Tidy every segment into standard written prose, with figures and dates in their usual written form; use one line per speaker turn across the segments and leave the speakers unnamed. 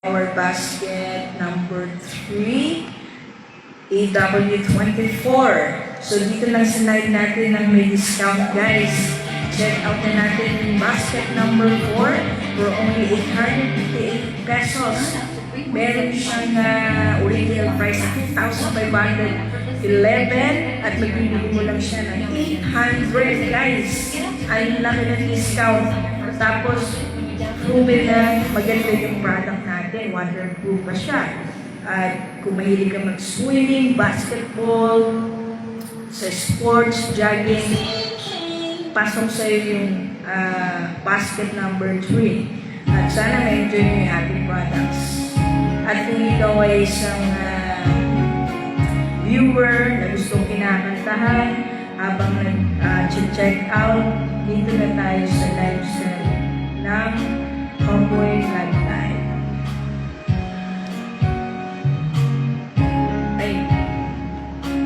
Our basket number 3, AW24. So dito lang sa live natin ang may discount, guys. Check out na natin yung basket number 4 for only 858 pesos. Meron siyang retail price na 2,511 at magbibigay mo lang siya ng 800, guys. Ay laki ng discount. Tapos, proven na maganda yung product natin. Waterproof pa siya. At kung mahilig ka mag-swimming, basketball, sa sports, jogging, pasok sa'yo yung basket number 3. At sana na-enjoy nyo yung ating products. At kung ikaw ay isang viewer na gustong kinakantahan habang nag-check out, dito na tayo sa lifestyle ng Cowboy Lifetime. Ay,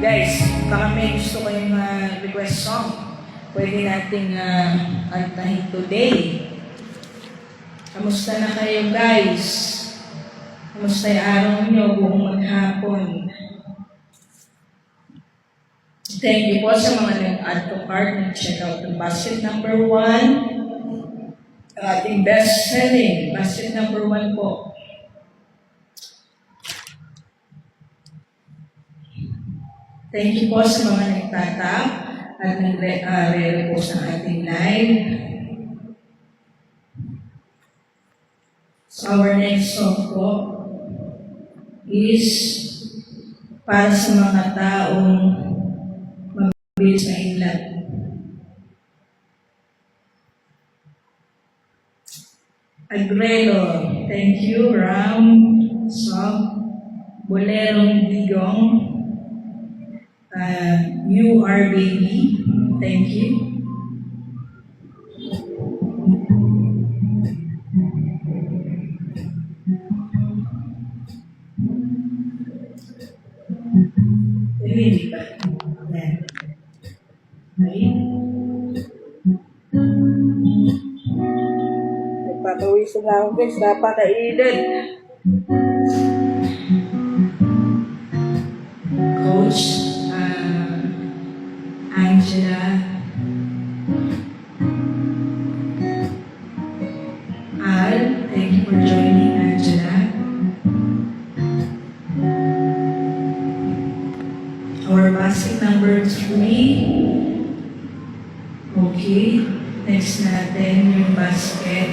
guys, baka may gusto kayong request song. Pwede nating kantahin today. Kamusta na kayo, guys? Kamusta yung araw nyo buong maghapon? Thank you po sa mga nag-add to cart, nag-check out ng basket number 1. Ating best-selling basket number 1 po. Thank you po sa mga nagtatap at nagre-repost ng ating live. So our next song po is para sa mga taong mabilis na inlove. Agrelo, thank you. Ram, Song, Bolerong Digong, You Are Baby, thank you. Really ba? Yan. Okay. Nagpapawisan na ako, guys. Napakainit. Coach Angela Al, thank you for joining, Angela. Our basket number 3. Okay, next natin yung basket